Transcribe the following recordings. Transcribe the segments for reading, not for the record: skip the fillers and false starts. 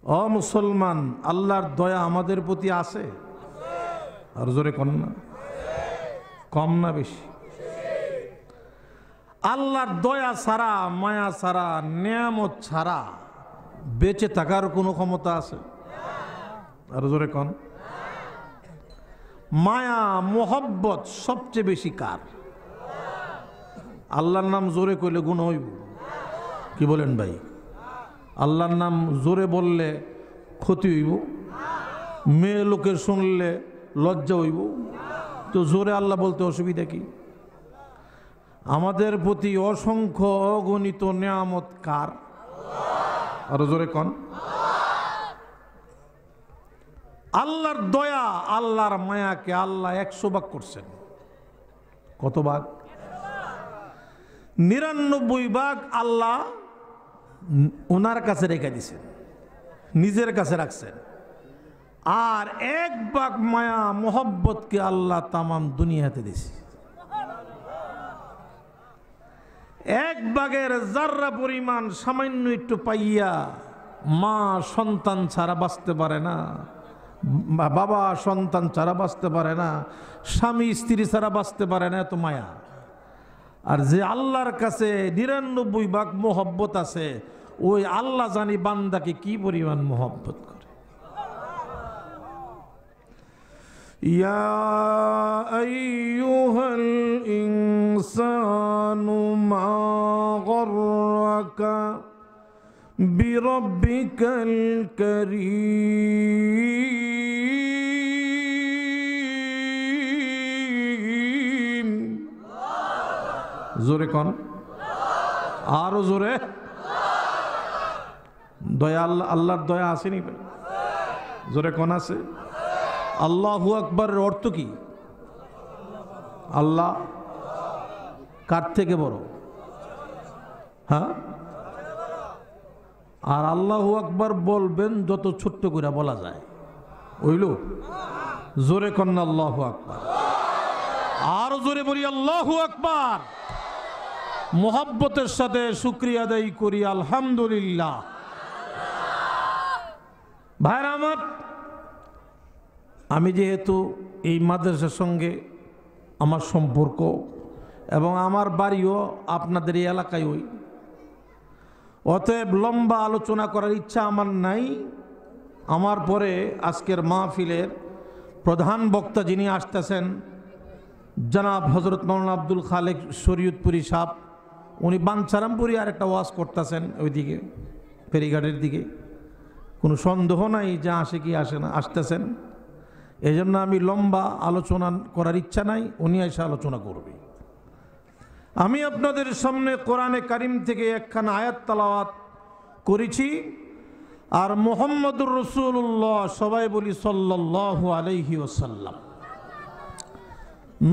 ও মুসলমান, আল্লাহর দয়া আমাদের প্রতি আছে? আর জোরে কন না, কম না বেশি? আল্লাহর দয়া ছাড়া, মায়া ছাড়া, নিয়ামত ছাড়া বেঁচে থাকার কোনো ক্ষমতা আছে? আর জোরে কন। মায়া মোহব্বত সবচেয়ে বেশি কার? আল্লাহর নাম জোরে কইলে গুণ হইব? কি বলেন ভাই? আল্লাহর নাম জোরে বললে ক্ষতি হইব? মেয়ে লোকের শুনলে লজ্জা হইব? তো জোরে আল্লাহ বলতে অসুবিধা কি? আমাদের প্রতি অসংখ্য অগণিত নিয়ামত কার? আরো জোরে কন। আল্লাহর দয়া, আল্লাহর মায়াকে আল্লাহ 100 ভাগ করছেন। কত ভাগ? 99 ভাগ আল্লাহ ওনার কাছে রেখে দিছেন, নিজের কাছে রাখছেন। আর 1 ভাগ মায়া মোহব্বতকে আল্লাহ তামাম দুনিয়াতে দিছে। 1 ভাগের জাররা পরিমাণ সামান্য একটু পাইয়া মা সন্তান ছাড়া বাঁচতে পারে না, বাবা সন্তান ছাড়া বাঁচতে পারে না, স্বামী স্ত্রী ছাড়া বাঁচতে পারে না, এত মায়া। আর যে আল্লাহর কাছে 99 ভাগ মোহব্বত আছে, ওই আল্লাহ জানি বান্দাকে কি পরিমাণ মোহব্বত করে। ইয়া আইয়ুহাল ইনসানু মা গররাকা বিরব্বিকাল কারীম। জোরে কন, আরো জোরে। দয়া, আল্লাহর দয়া আসেনি? জোরে কন আছে? আল্লাহু আকবরের অর্থ কি? আল্লাহ কার থেকে বড়? হ্যাঁ? আর আল্লাহু আকবার বলবেন যত ছোট্ট করে বলা যায়, ওইল। জোরে কন আল্লাহু আকবার। আরো জোরে বলি আল্লাহু আকবার। মোহাব্বতের সাথে শুকরিয়া আদায় করি আলহামদুলিল্লাহ। ভাইরা আমার, আমি যেহেতু এই মাদ্রাসার সঙ্গে আমার সম্পর্ক এবং আমার বাড়িও আপনাদের এই এলাকায়, ওই অতএব লম্বা আলোচনা করার ইচ্ছা আমার নাই। আমার পরে আজকের মাহফিলের প্রধান বক্তা যিনি আসতেছেন, জনাব হজরত মৌলানা আব্দুল খালেক শরীয়তপুরি সাহেব, উনি বাঞ্ছারামপুরি আর একটা ওয়াজ করতেছেন ওইদিকে ফেরিঘাটের দিকে। কোনো সন্দেহ নাই যে আসে কি আসে না, আসতেছেন। এই জন্য আমি লম্বা আলোচনা করার ইচ্ছা নাই, উনি এসে আলোচনা করবে। আমি আপনাদের সামনে কোরআনে কারিম থেকে একখানা আয়াত তেলাওয়াত করেছি। আর মুহাম্মদুর রাসূলুল্লাহ, সবাই বলি সাল্লাল্লাহু আলাইহি ওয়াসাল্লাম,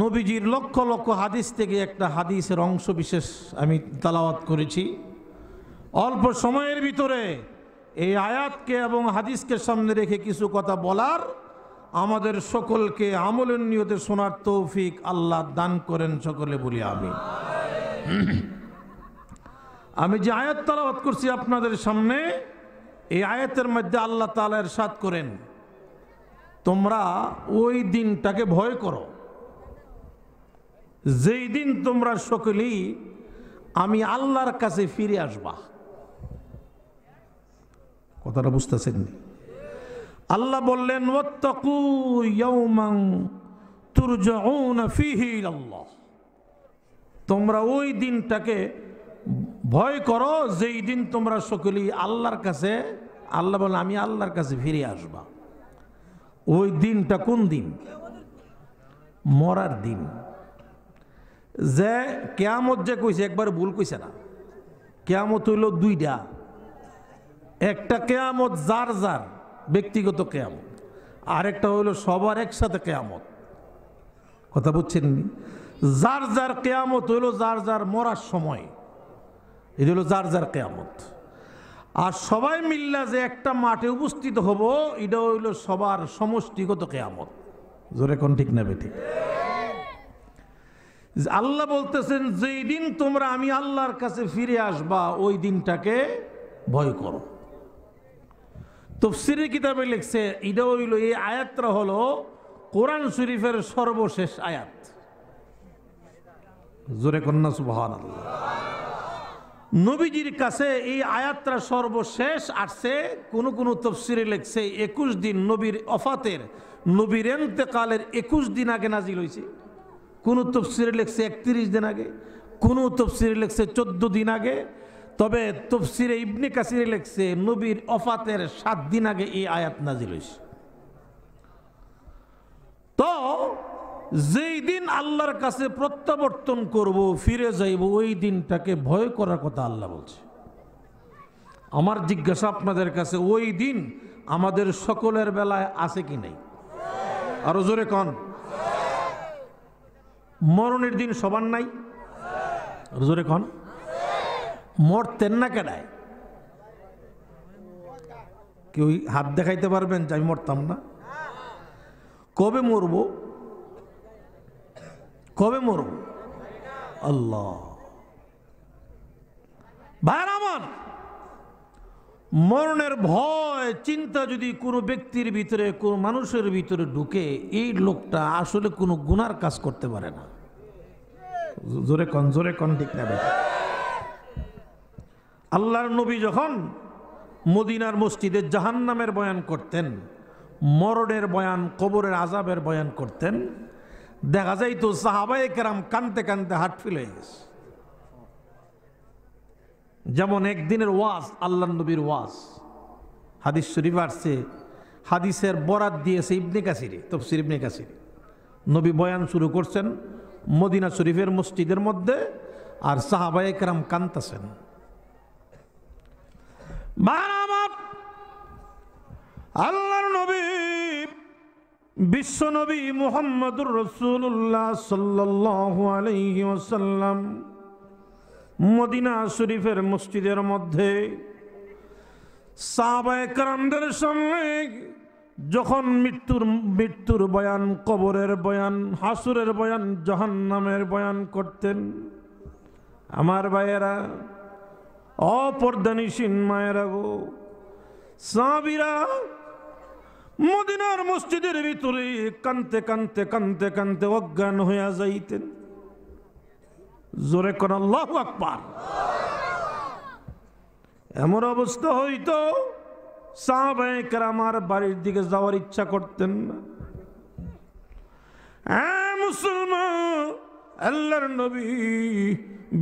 নবীজির লক্ষ লক্ষ হাদিস থেকে একটা হাদিসের অংশ বিশেষ আমি তেলাওয়াত করেছি। অল্প সময়ের ভিতরে এই আয়াতকে এবং হাদিসকে সামনে রেখে কিছু কথা বলার, আমাদের সকলকে আমলের নিয়তে শোনার তৌফিক আল্লাহ দান করেন, সকলে বলি আমিন। আমি যে আয়াত তেলাওয়াত করছি আপনাদের সামনে, এই আয়াতের মধ্যে আল্লাহ তাআলা ইরশাদ করেন, তোমরা ওই দিনটাকে ভয় করো যেই দিন তোমরা সকলেই আমি আল্লাহর কাছে ফিরে আসবা। কথাটা বুঝতেছেন? আল্লাহ বললেন, ওয়াত্তাকু ইয়াওমান তুরজাউনা ফীহি ইলাল্লাহ, তোমরা ওই দিনটাকে ভয় করো যেই দিন তোমরা সকলেই আল্লাহর কাছে, আল্লাহ বলেন আমি আল্লাহর কাছে ফিরে আসবা। ওই দিনটা কোন দিন? মরার দিন। যে কিয়ামত যে কইছে একবার ভুল কইছে না। কিয়ামত হইল 2টা। একটা কিয়ামত যার যার ব্যক্তিগত কিয়ামত, আরেকটা হইল সবার একসাথে কিয়ামত। কথা বুঝছেন? যার যার কিয়ামত হইল যার যার মরার সময়, এটা হলো যার যার কিয়ামত। আর সবাই মিল্লা যে একটা মাঠে উপস্থিত হব, এটা হইল সবার সমষ্টিগত কিয়ামত। জোরে কোন ঠিক না বেঠিক? আল্লাহ বলতেছেন যেই দিন তোমরা আমি আল্লাহর কাছে ফিরে আসবা, ওই দিনটাকে ভয় করো। তো তাফসীরের কিতাবে লিখছে এটা হইল এই আয়াতটা হলো কোরআন শরীফের সর্বশেষ আয়াত। জোরে কন্যা সুবহানাল্লাহ। নবীজির কাছে এই আয়াতটা সর্বশেষ আসছে। কোন কোন তাফসীরে লিখছে 21 দিন নবীর ওফাতের, নবীর ইন্তেকালের 21 দিন আগে নাজিল হয়েছে। কোন তাফসীরে লিখছে 31 দিন আগে, কোন তাফসীরে লিখছে 14 দিন আগে। তবে তাফসীরে ইবনে কাসিরে লিখছে নবীর ওফাতের 7 দিন আগে এই আয়াত নাজিল হয়েছে। তো যেই দিন আল্লাহর কাছে প্রত্যাবর্তন করব, ফিরে যাইব, ওই দিনটাকে ভয় করার কথা আল্লাহ বলছে। আমার জিজ্ঞাসা আপনাদের কাছে, ওই দিন আমাদের সকলের বেলায় আছে কি নাই? আরো জোরে কন। মরণের দিন সবার নাই? আরো জোরে কন। মরতেন না কেডায়? কেউ হাত দেখাইতে পারবেন যে আমি মরতাম না? কবে মরব? কবে মরব? আল্লাহ। ভাইরা আমার, মরণের ভয় চিন্তা যদি কোনো ব্যক্তির ভিতরে, কোনো মানুষের ভিতরে ঢুকে, এই লোকটা আসলে কোনো গুনার কাজ করতে পারে না। জোরে কন, জোরে কন, ঠিক না ভাই? আল্লাহর নবী যখন মদিনার মসজিদে জাহান্নামের বয়ান করতেন, মরণের বয়ান, কবরের আযাবের বয়ান করতেন, দেখা যাইতো সাহাবায়ে কেরাম কানতে কানতে হাট ফেলে গেছে। যেমন একদিনের ওয়াজ, আল্লাহর নবীর ওয়াজ, হাদিস শরীফ আসছে, হাদিসের বরাত দিয়েছে ইবনে কাসিরে, তাফসীর ইবনে কাসির। নবী বয়ান শুরু করছেন মদিনা শরীফের মসজিদের মধ্যে, আর সাহাবায়ে কেরাম কানতেছেন। আল্লাহর নবী, বিশ্ব নবী মুহাম্মদুর রাসূলুল্লাহ সাল্লাল্লাহু আলাইহি ওয়াসাল্লাম মদিনা শরীফের মসজিদের মধ্যে সাহাবায়ে কেরামদের সামনে যখন মৃত্যুর বয়ান, কবরের বয়ান, হাসুরের বয়ান, জাহান্নামের বয়ান করতেন, আমার ভাইয়েরা, অপর্দানিসীন মায়েরা গো, সাহাবীরা মদিনার মসজিদের ভিতরে কানতে কানতে কানতে কানতে অজ্ঞান হইয়া যাইতেন। জোরে কোন আল্লাহু আকবার। এমন অবস্থা হইতো সাহাবায়ে কেরাম আর বাড়ির দিকে যাওয়ার ইচ্ছা করতেন না। মুসলমান, আল্লাহর নবী,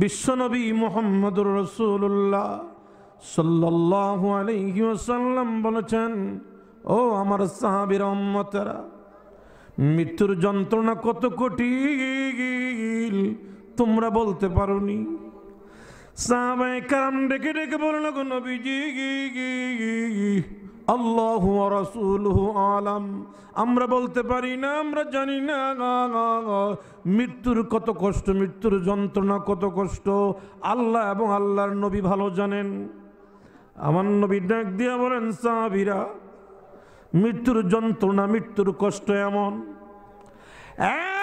বিশ্ব নবী মুহাম্মদুর রাসূলুল্লাহ সাল্লাল্লাহু আলাইহি ওয়াসাল্লাম বলেছেন, ও আমার সাহাবীরা, উম্মতেরা, মৃত্যুর যন্ত্রণা কত কঠিন তোমরা বলতে পারোনি। সাহাবায়ে কেরাম ডেকে ডেকে বলল, গো নবীজি, আল্লাহু ওয়া রাসূলুহু আলাম, আমরা বলতে পারি না, আমরা জানি না মৃত্যুর কত কষ্ট, মৃত্যুর যন্ত্রণা কত কষ্ট আল্লাহ এবং আল্লাহর নবী ভালো জানেন। আমার নবী ডাক দিয়া বলেন, সাহাবীরা, মৃত্যুর যন্ত্রণা, মৃত্যুর কষ্ট এমন,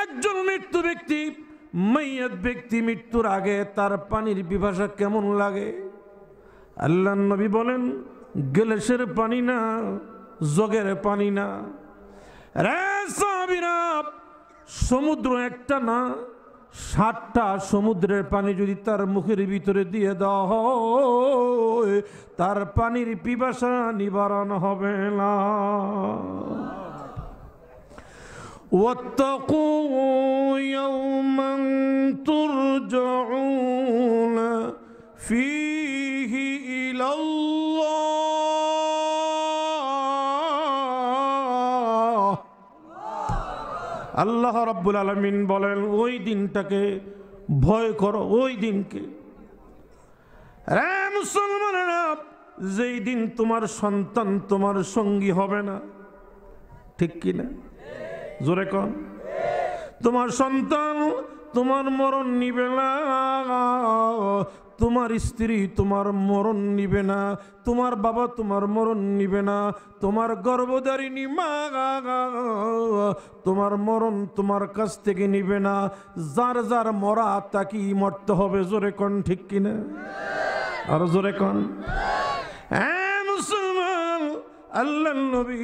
একজন মৃত্যু ব্যক্তি, মাইয়াত ব্যক্তি মৃত্যুর আগে তার পানির পিপাসা কেমন লাগে? আল্লাহর নবী বলেন, গ্লাসের পানি না, জগের পানি না। রে সাহাবীরা, সমুদ্র একটা না, 7টা সমুদ্রের পানি যদি তার মুখের ভিতরে দিয়ে দেওয়া হয়, তার পানির পিপাসা নিবারণ হবে না। واتقوا يوما ترجعون فيه إلى الله। আল্লাহ রাব্বুল আলামিন বলেন, ওই দিনটাকে ভয় করো, ওই দিনকে। রে মুসলমানেরা, যেই দিন তোমার সন্তান তোমার সঙ্গী হবে না, ঠিক কিনা? জোরে কন। তোমার সন্তান তোমার মরণ নিবে না, তোমার স্ত্রী তোমার মরণ নিবে না, তোমার বাবা তোমার মরণ নিবে না, তোমার গর্ভধারিণী মা তোমার মরণ তোমার কাছ থেকে নিবে না। যার যার মরা তাকেই মরতে হবে। জোরে কন, ঠিক কিনা? আর জোরে কন। মুসলমান, আল্লাহর নবী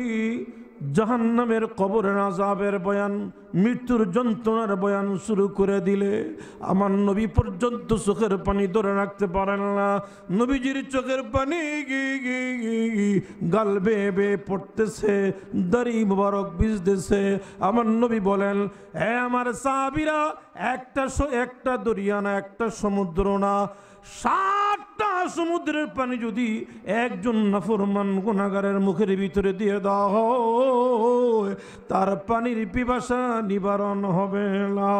জাহান্নামের কবরের আযাবের বয়ান, মৃত্যুর যন্ত্রণার বয়ান শুরু করে দিলে আমার নবী পর্যন্ত চোখের পানি ধরে রাখতে পারেন না। নবীজির চোখের পানি গাল বেয়ে বেয়ে পড়তেছে, দাড়ি মুবারক ভিজতেছে। আমার নবী বলেন, হে আমার সাহাবীরা, একটা দরিয়া না, একটা সমুদ্র না, 7টা সমুদ্রের পানি যদি একজন নাফরমান গুনাহগারের মুখের ভিতরে দিয়ে দেওয়া হয়, তার পানির পিপাসা নিবারণ হবে না।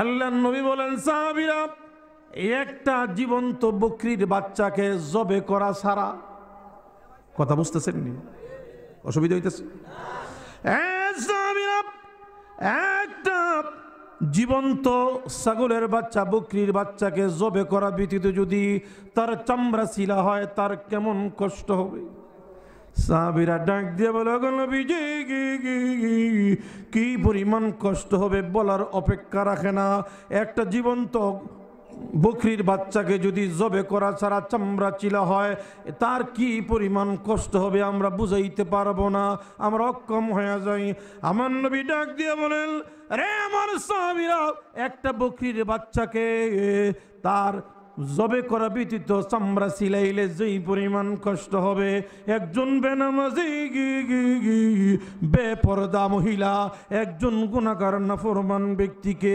আল্লাহর নবী বলেন, সাহাবীরা, একটা জীবন্ত বকরির বাচ্চাকে জবে করা ছাড়া, কথা বুঝতেছেন নি? অসুবিধা হইতেছে? একটা জীবন্ত ছাগলের বাচ্চা, বকরির বাচ্চাকে জবে করা ব্যতীত যদি তার চামড়া ছিলা হয়, তার কেমন কষ্ট হবে। সাহাবীরা ডাক দিয়ে বলে, নবীজি, কি পরিমাণ কষ্ট হবে বলার অপেক্ষা রাখে না। একটা জীবন্ত বকরির বাচ্চাকে যদি জবে করা ছাড়া চামড়া চিলা হয়, তার কি পরিমাণ কষ্ট হবে আমরা বুঝাইতে পারবো না, আমরা অক্ষম হয়ে যাই। আমার নবী ডাক দিয়ে বলেন, রে আমার সাহাবীরা, একটা বকরির বাচ্চাকে তার জবে করা ব্যতীত চামড়া সিলাইলে যেই পরিমাণ কষ্ট হবে, একজন বেনামাজি বেপরদা মহিলা, একজন গুনাহগার নাফরমান ব্যক্তিকে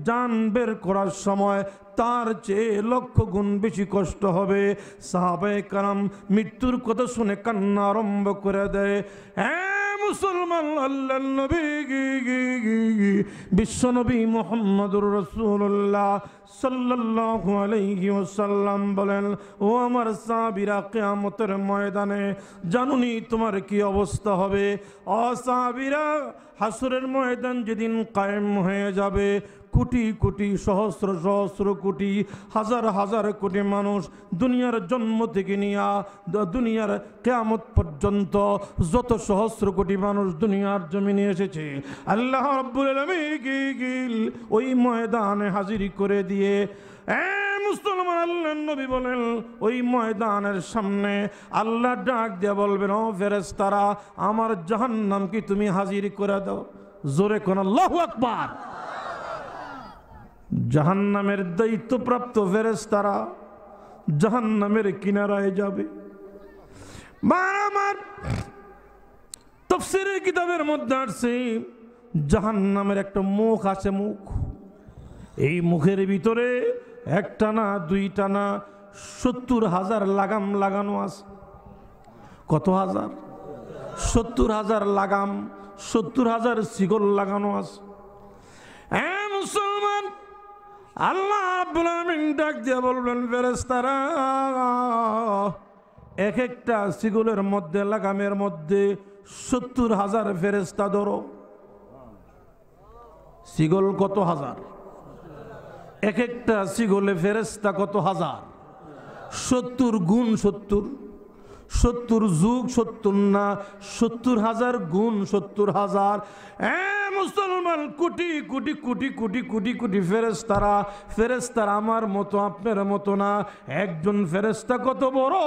জান বের করার সময় তার চেয়ে লক্ষ গুণ বেশি কষ্ট হবে। সাহাবায়ে কারাম মৃত্যুর কথা শুনে কান্না আরম্ভ করে দেয়। মুসলমান, আল্লাহর নবী বিশ্বনবী মুহাম্মদুর রাসূলুল্লাহ সাল্লাল্লাহু আলাইহি ওয়াসাল্লাম বলেন, ও আমার সাহাবীরা, কিয়ামতের ময়দানে জানুনি তোমার কি অবস্থা হবে? ও সাহাবীরা, হাসরের ময়দান যেদিন কায়েম হয়ে যাবে, কোটি কোটি, সহস্র সহস্র কোটি, হাজার হাজার কোটি মানুষ দুনিয়ার জন্ম থেকে নিয়ে দুনিয়ার কিয়ামত পর্যন্ত যত সহস্র কোটি মানুষ দুনিয়ার জমিনে এসেছে, আল্লাহ রাব্বুল আলামিন ওই ময়দানে হাজির করে দিয়ে, মুসলমান, আল্লাহর নবী বলেন, ওই ময়দানের সামনে আল্লাহ ডাক দিয়ে বলবেন, ও ফেরেশতারা, আমার জাহান্নাম কি তুমি হাজির করে দাও। জোরে কোন আল্লাহু আকবার। জাহান্নামের দায়িত্বপ্রাপ্ত ফেরেশতারা জাহান্নামের কিনারায় যাবে। আমার তাফসীরের কিতাবের মধ্যে আছে, জাহান্নামের একটা মুখ আছে, মুখ। এই মুখের ভিতরে একটা না, দুইটা না, 70,000 লাগাম লাগানো আছে। কত হাজার? 70,000 লাগাম, 70,000 শিকল লাগানো আছে। মুসলমান, আল্লাহ রাব্বুল আলামিন ডাক দিয়ে বলবেন, ফেরেশতারা, এক একটা শিকলের মধ্যে, লাগামের মধ্যে 70,000 ফেরেশতা ধরো। শিকল কত হাজার? এক একটা শিকলে ফেরেশতা কত হাজার? 70 গুণ 70, 70 যুগ 70 না, 70,000 গুণ 70,000। মুসলমান, কোটি কোটি কোটি কোটি কোটি কোটি ফেরেশতারা, ফেরেশতারা আমার মতো আপনার মতো না। একজন ফেরেশতা কত বড়,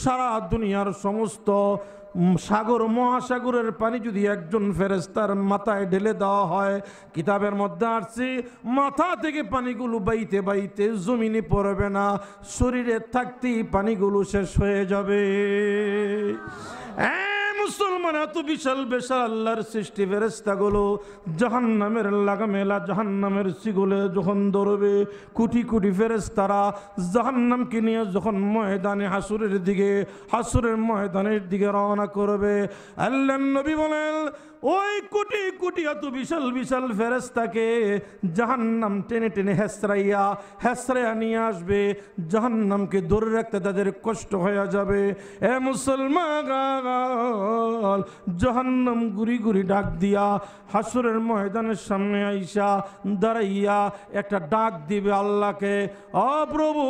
সারা দুনিয়ার সমস্ত সাগর মহাসাগরের পানি যদি একজন ফেরেশতার মাথায় ঢেলে দেওয়া হয়, কিতাবের মধ্যে আসছে, মাথা থেকে পানিগুলো বাইতে বাইতে জমিনে পড়বে না, শরীরে থাকতেই পানিগুলো শেষ হয়ে যাবে। মুসলমান, এত বিশাল বিশাল আল্লাহর সৃষ্টি ফেরেশতাগুলো জাহান্নামের লাগামেলা, জাহান্নামের শিকলে যখন ধরবে, কোটি কোটি ফেরেশতারা জাহান্নামকে নিয়ে যখন ময়দানে হাসরের দিকে, হাসরের ময়দানের দিকে রওনা করবে, আল্লাহর নবী বলেন, ওই কোটি কোটি এত বিশাল বিশাল ফেরেশতাকে জাহান্নাম টেনে টেনে হেসরাইয়া নিয়ে আসবে। জাহান্নামকে ধরে রাখতে তাদের কষ্ট হয়ে যাবে। এ মুসলমান, জাহান্নাম গুরি গুরি ডাক দিয়া হাসরের ময়দানের সামনে আইসা দাঁড়াইয়া একটা ডাক দিবে আল্লাহকে, ও প্রভু,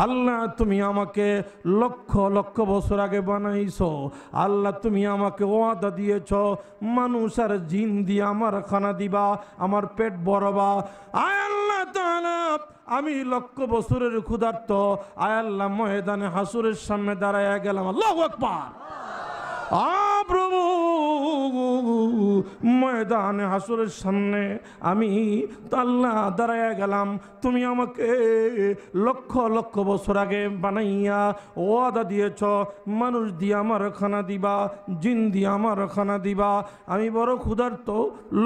আল্লাহ, তুমি আমাকে লক্ষ লক্ষ বছর আগে বানাইছো। আল্লাহ, তুমি আমাকে ওয়াদা দিয়েছ, মানুষ আর জিন দিয়ে আমার খানা দিবা, আমার পেট ভরবা। আয় আল্লাহ তাআলা, আমি লক্ষ বছরের ক্ষুধার্ত, আয় আল্লাহ ময়দানে হাসুরের সামনে দাঁড়ায়া গেলাম। আল্লাহু আকবার। প্রভু, ময়দানে হাসুরের সামনে আমি আল্লাহ দাঁড়ায়া গেলাম। তুমি আমাকে লক্ষ লক্ষ বছর আগে বানাইয়া ওয়াদা দিয়েছ, মানুষ দিয়ে আমার খানা দিবা, জিন দিয়ে আমার খানা দিবা। আমি বড় ক্ষুধার্ত,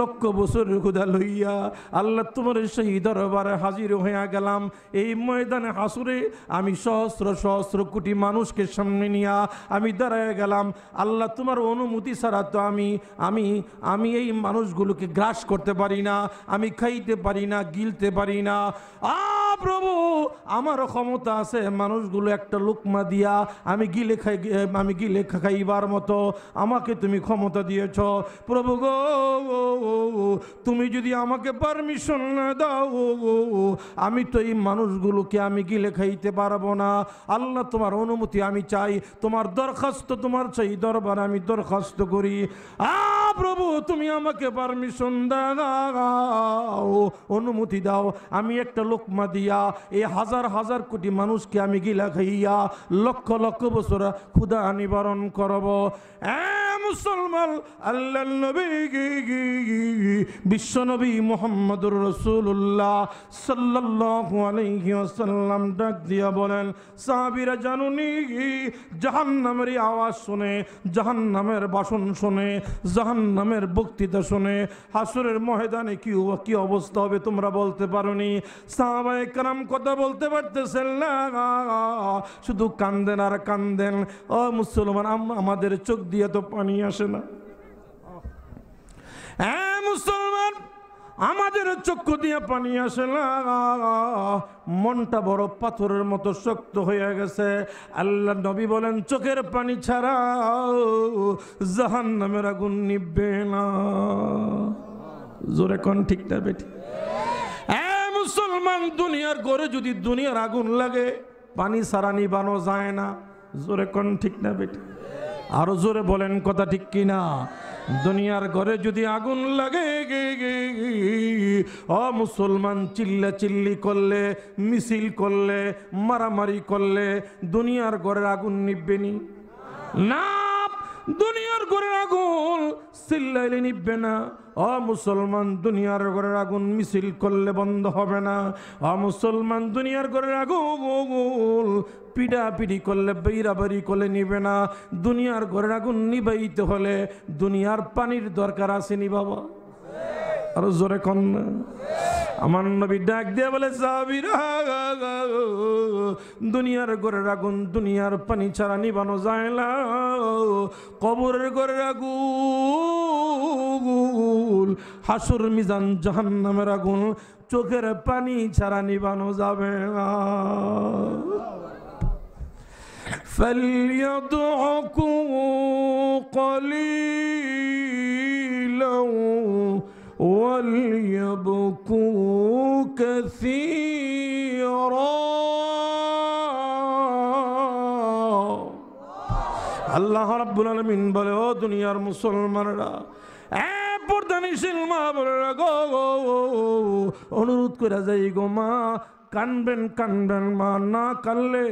লক্ষ বছরের ক্ষুধা লইয়া আল্লাহ তোমার সেই দরবারে হাজির হইয়া গেলাম। এই ময়দানে হাসুরে আমি সহস্র সহস্র কোটি মানুষকে সামনে নিয়া আমি দাঁড়ায়া গেলাম। আল্লাহ তোমার অনুমতি ছাড়া তো আমি এই মানুষগুলোকে গ্রাস করতে পারি না, আমি খাইতে পারি না, গিলতে পারি না। প্রভু, আমার ক্ষমতা আছে মানুষগুলো একটা লুকমা দিয়া আমি গিলে খাইবার মতো আমাকে তুমি ক্ষমতা দিয়েছ। প্রভু গো, তুমি যদি আমাকে পারমিশন না দাও, আমি তো এই মানুষগুলোকে আমি গিলে খাইতে পারবো না। আল্লাহ তোমার অনুমতি আমি চাই, তোমার দরখাস্ত, তোমার চাই দরবার আমি দরখাস্ত করি। প্রভু, তুমি আমাকে পারমিশন দাও, অনুমতি দাও, আমি একটা লোকমা দিয়া এই হাজার হাজার কোটি মানুষকে আমি গিলা খাইয়া লক্ষ লক্ষ বছর ক্ষুধা নিবারণ করব। মুসলমান, আল্লাহ নবী বিশ্বনবী মুহাম্মদুর রাসূলুল্লাহ সাল্লাল্লাহু আলাইহি ওয়াসাল্লাম ডাক দিয়া বলেন, সাহাবীরা জানুনি, জাহান্নামের আওয়াজ শুনে, জাহান্নামের বাসন শুনে, জাহান্নামের বক্তৃতা শুনে হাসরের ময়দানে কি অবস্থা হবে তোমরা বলতে পারোনি? সাহাবায়ে কেরাম কথা বলতে পারতেছেন না, শুধু কান্দেন আর কান্দেন। ও মুসলমান, আমাদের চোখ দিয়ে তো পানি আসে না। মুসলমান, আমাদের চক্ষু দিয়ে পানি আসে না, মনটা বড় পাথরের মতো শক্ত হয়ে গেছে। আল্লাহ নবী বলেন, চোখের পানি ছাড়া জাহান্নামের আগুন নিভবে না। জোরে কোন ঠিক না বেটি? মুসলমান, দুনিয়ার ঘরে যদি দুনিয়ার আগুন লাগে, পানি ছাড়া নিবানো যায় না। জোরে কোন ঠিক না বেটি? আরো জোরে বলেন, কথা ঠিক কিনা? দুনিয়ার ঘরে যদি আগুন লাগে, মুসলমান, চিল্লা চিল্লি করলে, মিছিল করলে, মারামারি করলে দুনিয়ার ঘরের আগুন নিভবে না। দুনিয়ার ঘরের আগুন চিল্লাইলে নিভবে না। মুসলমান, দুনিয়ার ঘরের আগুন মিছিল করলে বন্ধ হবে না। মুসলমান, দুনিয়ার ঘরের আগুন পিড়াপিড়ি করলে, বেইরাবাড়ি করলে নিবে না। দুনিয়ার ঘরের আগুন নিবাইতে হলে দুনিয়ার পানির দরকার আসেনি বাবা? আরো জোরে কন না। আমার নবী ডাক দিয়ে বলে, সাহাবীরা, দুনিয়ার ঘরের আগুন দুনিয়ার পানি ছাড়া নিবানো যায় না। কবরের ঘরের আগুন, হাসুর মিজান জাহান্নামের আগুন চোখের পানি ছাড়া নিবানো যাবে না। فليضحكوا قليلا وليبكوا كثيرا। আল্লাহ রাব্বুল আলামিন বলে, ও দুনিয়ার মুসলমানরা, পর্দানিশীল মা বোনেরা গো, অনুরোধ করে যাই গো মা, কানবেন কানবেন মা, না কানলে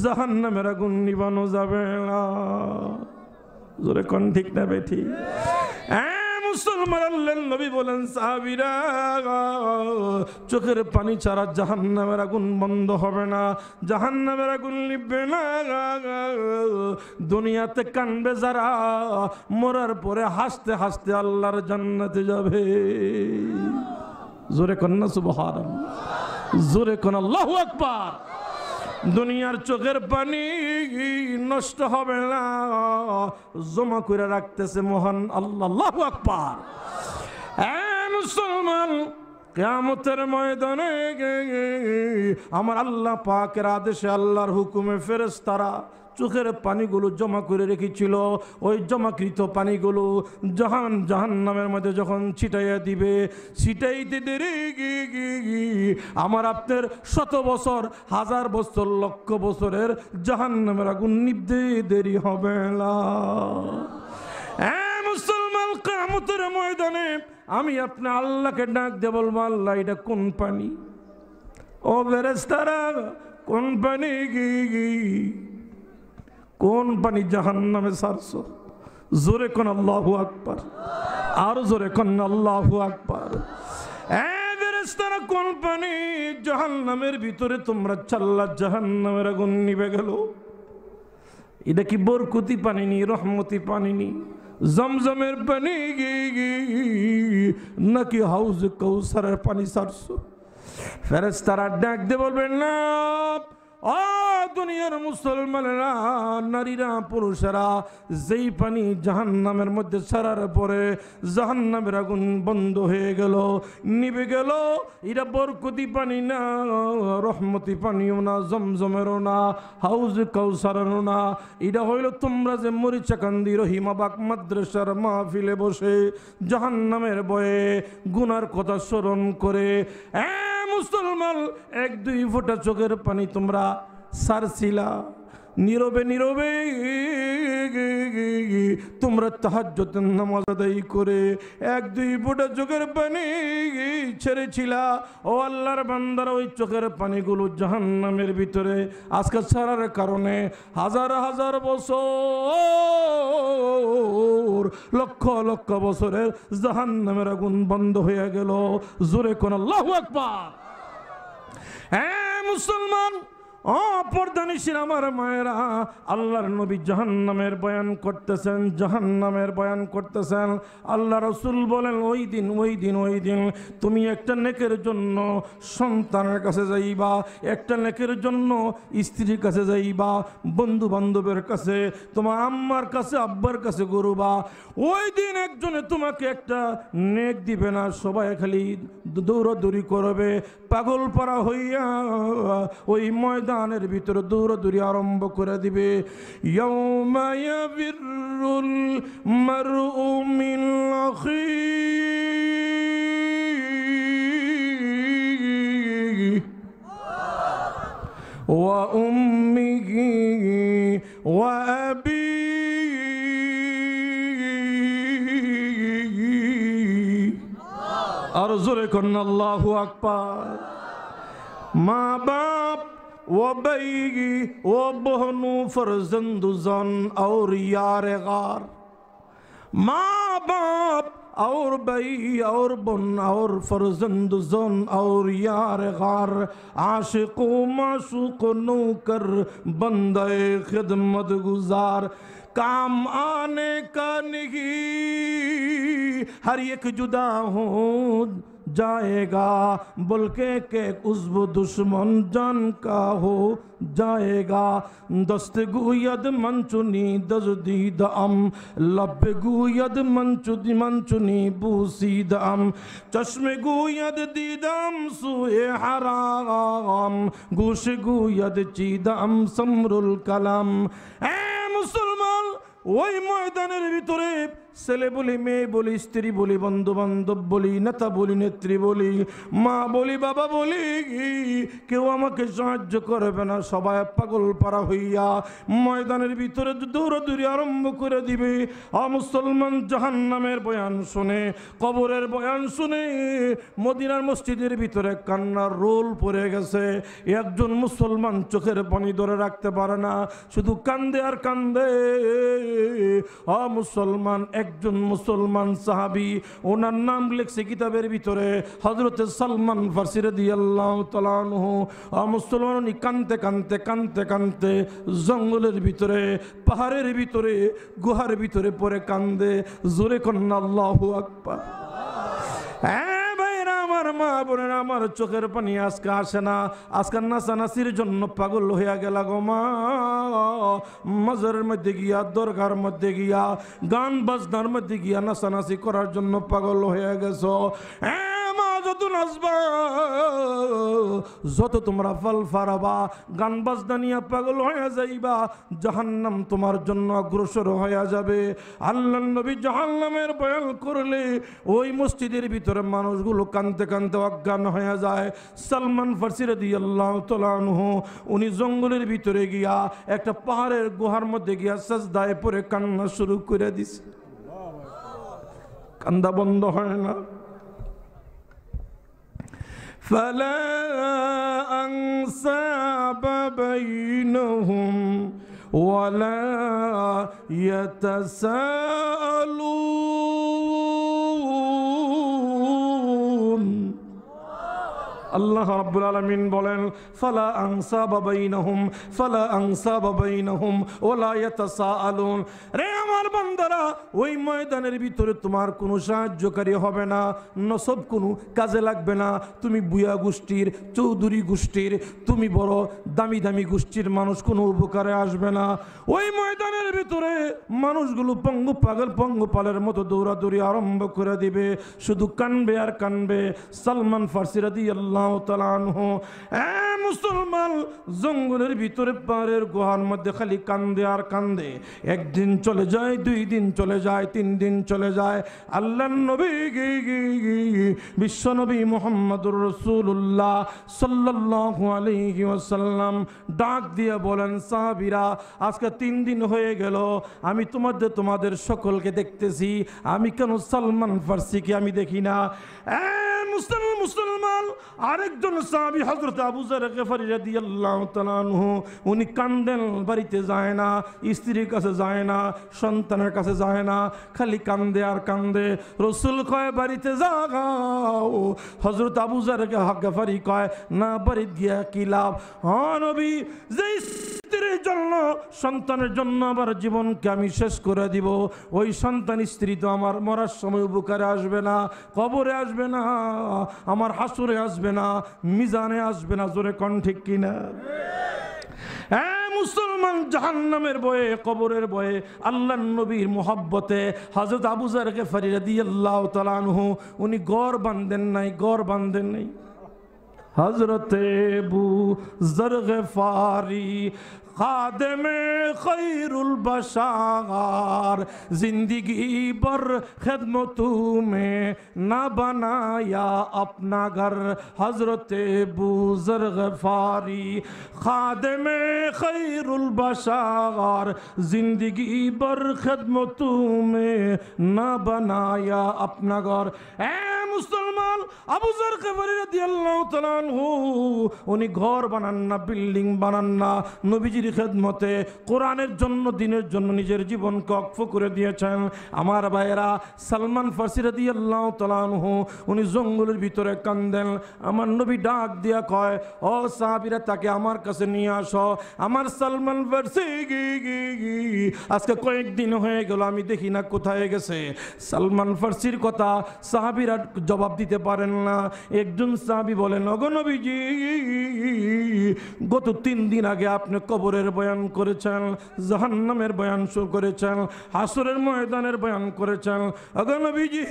জাহান্নামের আগুন নিবানো যাবে না। জোরে কোন ঠিক না বেঠি? মুসলমান, আল্লাহর নবী বলেন, সাহাবীরা, চোখের পানি ছাড়া জাহান্নামের আগুন বন্ধ হবে না, জাহান্নামের আগুন নিভবে না। দুনিয়াতে কানবে যারা, মরার পরে হাসতে হাসতে আল্লাহর জান্নাতে যাবে। জোরে কোন না সুবহানাল্লাহ, জোরে কোন আল্লাহু আকবার। দুনিয়ার চোখের পানি নষ্ট হবে না, জমা করে রাখতেছে মহান আল্লাহ। আল্লাহু আকবার। মুসলমান, কিয়ামতের ময়দানে আমার আল্লাহ পাকের আদেশে, আল্লাহর হুকুমে ফেরেশতারা চোখের পানিগুলো জমা করে রেখেছিল, ওই জমাকৃত পানিগুলো জাহান্নামের মধ্যে যখন ছিটাইয়া দিবে, ছিটাইতে দেরি আমার আপনার শত বছর, হাজার বছর, লক্ষ বছরের জাহান্নামের আগুন নিভতে দেরি হবে না। মুসলমান, কিয়ামতের ময়দানে আমি আপনি আল্লাহকে ডাক দিয়ে বলবো, আল্লাহ এটা কোন পানি? ও ফেরেশতারা কোন পানি কোন পানি জাহান্নামে ছাড়ছো? জোরে কোন আল্লাহু আকবার, আর জোরে কোন আল্লাহু আকবার। ফেরেশতারা কোন পানি জাহান্নামের ভিতরে তোমরা চাল্লা? জাহান্নামের আগুন নিভে গেল। এটা কি বরকতি পানি নি, রহমতি পানি নি, জমজমের পানি নাকি হাউজ কৌসারের পানি ছাড়ছো? ফেরেশতারা ডাক দিয়ে বলবেন না, ও দুনিয়ার মুসলমানেরা, নারীরা, পুরুষেরা, যেই পানি জাহান্নামের মধ্যে ছাড়ার পরে জাহান্নামের আগুন বন্ধ হয়ে গেল, নিভে গেল, এটা বরকতি পানি না, রহমতি পানিও না, জমজমেরও না, হাউজ কাউসারেরও না। এটা হইল তোমরা যে মরিচাকান্দি রহিমাবাগ মাদ্রাসার মাহফিলে বসে জাহান্নামের ভয়ে গুনার কথা স্মরণ করে মুসলমান 1-2 ফোঁটা চোখের পানি তোমরা সারছিলা, নীরবে নীরবে তোমরা তাহাজ্জুদের নামাজ আদায় করে 1-2 ফোঁটা চোখের পানি ছেড়েছিলা। ও আল্লাহর বান্দারা, ওই চোখের পানিগুলো জাহান্নামের ভিতরে আজকে ছাড়ার কারণে হাজার হাজার বছর, লক্ষ লক্ষ বছরের জাহান্নামের আগুন বন্ধ হয়ে গেল। জোরে কোন আল্লাহু আকবার। হ্যাঁ মুসলমান, ও পর্দানিশীল আমার মায়েরা, আল্লাহর নবী জাহান্নামের বয়ান করতেছেন, জাহান্নামের বয়ান করতেছেন। আল্লাহ রাসূল বলেন, ওই দিন তুমি একটা নেকের জন্য সন্তানের কাছে যাইবা, একটা নেকের জন্য স্ত্রীর কাছে যাইবা, বন্ধু বান্ধবের কাছে, তোমার আম্মার কাছে, আব্বার কাছে গরুবা। ওই দিন একজনে তোমাকে একটা নেক দিবে না, সবাই খালি দৌড়াদৌড়ি করবে, পাগল পারা হইয়া ওই ময়দানের ভিতরে দৌড়াদৌড়ি আরম্ভ করে দিবে। ইয়াউমা ইয়াফিরুল মারউ মিন আখিহি ওয়া উম্মিহি ওয়া আবিহি। আর জোরে করুন আল্লাহু আকবার। মা বাপ ও বেগি ও বহনু ফরজন্দু জন और यार गार, माँ बाप और बई और बन और फरजंद जन और यार गार, आशिको माशूक नौकर बंदे खिदमत गुजार, काम आने का नहीं हर एक जुदा हो जाएगा, बोल के उज़्व दुश्मन जान का हो जाएगा। दस्त गुयद मंचुनी दजदीद अम, लब गुयद मंचुनी बूसीद अम, चश्मे गुयद दीदम सुए हराम, गोश गुयद चीदम समरुल कलम। ए मुसलमान, ওই ময়দানের ভিতরে ছেলে বলি, মেয়ে বলি, স্ত্রী বলি, বন্ধু বান্ধব বলি, নেতা বলি, নেত্রী বলি, মা বলি, বাবা বলি, কেউ আমাকে সাহায্য করবে না। সবাই পাগল পারা হইয়া ময়দানের ভিতরে দৌড়াদৌড়ি আরম্ভ করে দিবে। মুসলমান জাহান্নামের বয়ান শুনে, কবরের বয়ান শুনে মদিনার মসজিদের ভিতরে কান্নার রোল পড়ে গেছে। একজন মুসলমান চোখের পানি ধরে রাখতে পারে না, শুধু কান্দে আর কান্দে। মুসলমান, একজন মুসলমান সাহাবী, ওনার নাম লিখছে কিতাবের ভিতরে হযরতে সালমান ফারসি রাদিয়াল্লাহু তাআলা আনহু। মুসলমান, উনি কানতে কানতে কানতে কানতে জঙ্গলের ভিতরে, পাহাড়ের ভিতরে, গুহার ভিতরে পড়ে কান্দে। জোরে কন্না আল্লাহু আকবার। আমার মা বোনেরা, আমার চোখের পানি আজকে আসে না, আজকে নাচানাচির জন্য পাগল হইয়া গেল গো মা। মাজারের মধ্যে গিয়া, দরগার মধ্যে গিয়া, গান বাজনার মধ্যে গিয়া নাচানাচি করার জন্য পাগল হয়ে গেছো। যত নাচবা, যত তোমরা ফল ফারাবা, গান বাজনা নিয়ে পাগল হয়ে যাইবা, জাহান্নাম তোমার জন্য অগ্রসর হয়ে যাবে। আল্লাহর নবী জাহান্নামের বয়ান করলে ওই মসজিদের ভিতরে মানুষগুলো কাঁদতে কাঁদতে অজ্ঞান হয়ে যায়। সালমান ফারসি রাদিয়াল্লাহু তাআলা আনহু, উনি জঙ্গলের ভিতরে গিয়া একটা পাহাড়ের গুহার মধ্যে গিয়া সাজদায় পড়ে কান্না শুরু করে দিছে। কান্দা বন্ধ হয় না। ফালা আনসাবা বাইনহুম ওয়ালা ইয়াতাসাআলুন। আল্লাহ রাব্বুল আলামিন বলেন ফালা আনসাবা বাইনাহুম ওয়ালা ইয়াতাসাআলুন। রে আমার বান্দারা, ওই ময়দানের ভিতরে তোমার কোনো সাহায্যকারী হবে না, নসব কোনো কাজে লাগবে না। তুমি বুয়া গোষ্ঠীর, চৌধুরী গোষ্ঠীর, তুমি বড় দামি দামি গোষ্ঠীর মানুষ কোনো উপকারে আসবে না। ওই ময়দানের ভিতরে মানুষগুলো পঙ্গপালের মতো দৌড়াদৌড়ি আরম্ভ করে দিবে, শুধু কানবে আর কানবে। সালমান ফার্সি রাদিয়াল্লাহু তাআলা আনহু মুসলমান জঙ্গলের ভিতরে পাহাড়ের গুহার মধ্যে খালি কান্দে আর কান্দে। একদিন চলে যায়, 2 দিন চলে যায়, 3 দিন চলে যায়। আল্লাহর নবী বিশ্বনবী মুহাম্মদুর রাসূলুল্লাহ সাল্লাল্লাহু আলাইহি ওয়াসাল্লাম ডাক দিয়ে বলেন, সাহাবীরা, আজকে 3 দিন হয়ে গেল আমি তোমাদের সকলকে দেখতেছি, আমি কেন সালমান ফার্সিকে আমি দেখি না? মুসলমান আরেকজন সাহাবী হযরত আবু যর গফারি রাদিয়াল্লাহু তাআলা আনহু, উনি কান্দেন, বাড়িতে যায় না, স্ত্রীর কাছে যায় না, সন্তানের কাছে যায় না, খালি কান্দে আর কান্দে। রাসূল কয়, বাড়িতে যাও। হযরত আবু যর গফারি কয়, না, বাড়িতে গিয়া কি লাভ? হ্যাঁ নবী, যে স্ত্রীর জন্য, সন্তানের জন্য আমার জীবনকে আমি শেষ করে দিব, ওই সন্তান স্ত্রী তো আমার মরার সময় উপকারে আসবে না, কবরে আসবে না, আমার হাসরে আসবে না, মিজানে আসবে না। জোরে কোন ঠিক কিনা? মুসলমান জাহান্নামের ভয়ে, কবরের ভয়ে, আল্লাহর নবীর মোহাব্বতে হযরত আবু যর গফারি রাদিয়াল্লাহু তাআলা আনহু উনি ঘর বাঁধেন নাই। হযরতে আবু যর গফারি खादिमे खैरुल बशार, जिंदगी भर खिदमतों में न बनाया अपना घर। हजरत अबू ज़र गफ़ारी खादिमे खैरुल बशार, जिंदगी भर खिदमतों में न बनाया अपना घर। मुसलमान আবু যর গফারি রাদিয়াল্লাহু তাআলা আনহু উনি ঘর বানান না, বিল্ডিং বানান না, নবীজির খেদমতে, কোরআনের জন্য, দ্বীনের জন্য নিজের জীবনকে ওয়াকফ করে দিয়েছেন। আমার ভাইয়েরা, সালমান ফার্সি রাদিয়াল্লাহু তাআলা আনহু উনি জঙ্গলের ভিতরে কান্দেন। আমার নবী ডাক দিয়া কয়, ও সাহাবীরা, তাকে আমার কাছে নিয়ে আসো। আমার সালমান ফার্সি আজকে কয়েকদিন হয়ে গেল আমি দেখি না, কোথায় গেছে? সালমান ফার্সির কথা সাহাবীরা জবাব দিতে পারেন না। একজন সাহাবী বলেন, ওগো নবীজি, গত 3 দিন আগে আপনি কবরের বয়ান করেছেন, জাহান্নামের বয়ান করেছেন, হাসরের ময়দানের বয়ান করেছেন। ওগো নবীজি,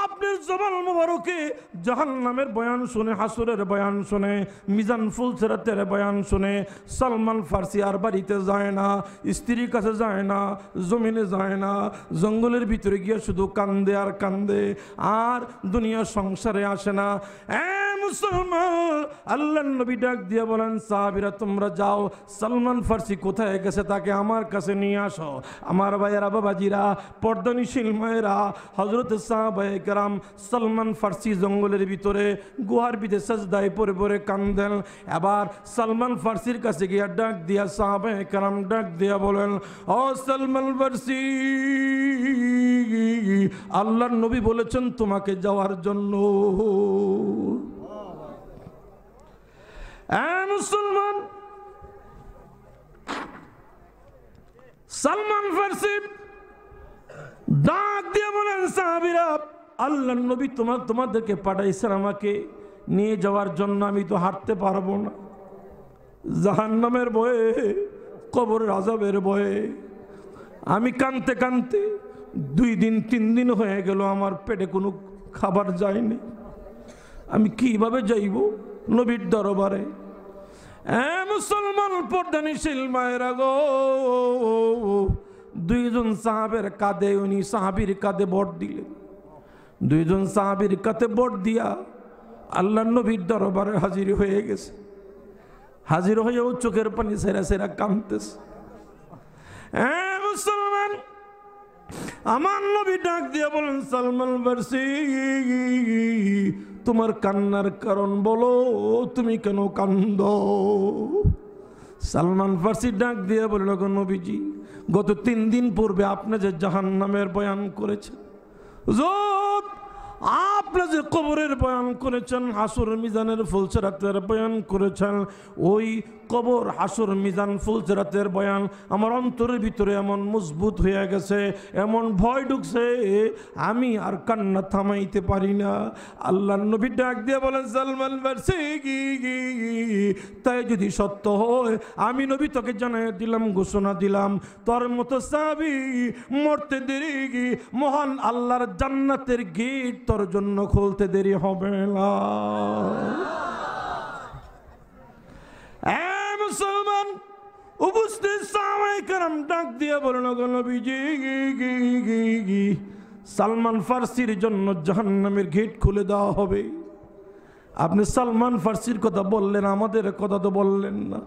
আপনার জবান মোবারকে জাহান্নামের বয়ান শুনে, হাসরের বয়ান শুনে, মিজান ফুলসিরাতের বয়ান শুনে সালমান ফার্সি আর বাড়িতে যায় না, স্ত্রীর কাছে যায় না, জমিনে যায় না, জঙ্গলের ভিতরে গিয়ে শুধু কান্দে আর কান্দে, আর দুনিয়া সংসারে আসে না। মুসলমান, আল্লাহর নবী ডাক দিয়ে বলেন, সাহাবীরা তোমরা যাও, সালমান ফার্সি কোথায় গেছে তাকে আমার কাছে নিয়ে আসো। আমার ভাইয়েরা, বাবাজিরা, পর্দানিশীল মায়েরা, হযরত সাহাবায়ে কেরাম সালমান ফার্সি জঙ্গলের ভিতরে গুহার ভিতরে সাজদায় পড়ে পড়ে কান্দেন। এবার সালমান ফার্সির কাছে গিয়ে ডাক দিয়া সাহাবায়ে কেরাম ডাক দিয়া বলেন, ও সালমান ফার্সি, আল্লাহর নবী বলেছেন তোমাকে যাওয়ার জন্য। মুসলমান, সালমান ফার্সি ডাক দিয়ে বলেন, সাহাবীরা, আল্লাহর নবী তোমাদেরকে পাঠাইছেন আমাকে নিয়ে যাওয়ার জন্য। আমি তো হাঁটতে পারবো না, জাহান্নামের ভয়ে, কবরের আযাবের ভয়ে আমি কাঁদতে কাঁদতে 2 দিন 3 দিন হয়ে গেল, আমার পেটে কোনো খাবার যায়নি। আমি কিভাবে যাইব নবীর দরবারে? মুসলমান, পর্দানিশীল মায়েরা গো, 2 জন সাহাবের কাঁধে, উনি সাহাবীর কাঁধে ভর দিলেন। 2 জন সাহাবীর কাঁধে ভর দিয়া আল্লাহর নবীর দরবারে হাজির হয়ে গেছে। হাজির হয়েও চোখের পানি সেরা সেরা কাঁদতেছে। মুসলমান, আমার নবী ডাক দিয়ে বলেন, সালমান ফারসি তোমার কান্নার কারণ বলো, তুমি কেন কান্দো? সালমান ফারসি ডাক দিয়ে বলল, নবীজি গত 3 দিন পূর্বে আপনি যে জাহান্নামের বয়ান করেছেন, আপনি যে কবরের বয়ান করেছেন, হাসর মিজানের ফুলসেরাতের বয়ান করেছেন, ওই কবর হাসর মিজান ফুলসেরাতের বয়ান আমার অন্তরের ভিতরে এমন মজবুত হয়ে গেছে, এমন ভয় ঢুকছে, আমি আর কান্না থামাইতে পারি না। আল্লাহর নবী ডাক দিয়ে বলেন, সালমান ফারসি তাই যদি সত্য হয় আমি নবী তোকে জানাই দিলাম, ঘোষণা দিলাম, তোর মতো সাহাবী মরতে দেরি, মহান আল্লাহর জান্নাতের গেট তোর জন্য খুলতে দেরি হবে না। মুসলমান উপস্থিত সাহাবায়ে কেরাম ডাক দিয়ে বলেন, নবীজি সালমান ফারসির জন্য জাহান্নামের গেট খুলে দেওয়া হবে। আপনি সালমান ফারসির কথা বললেন, আমাদের কথা তো বললেন না।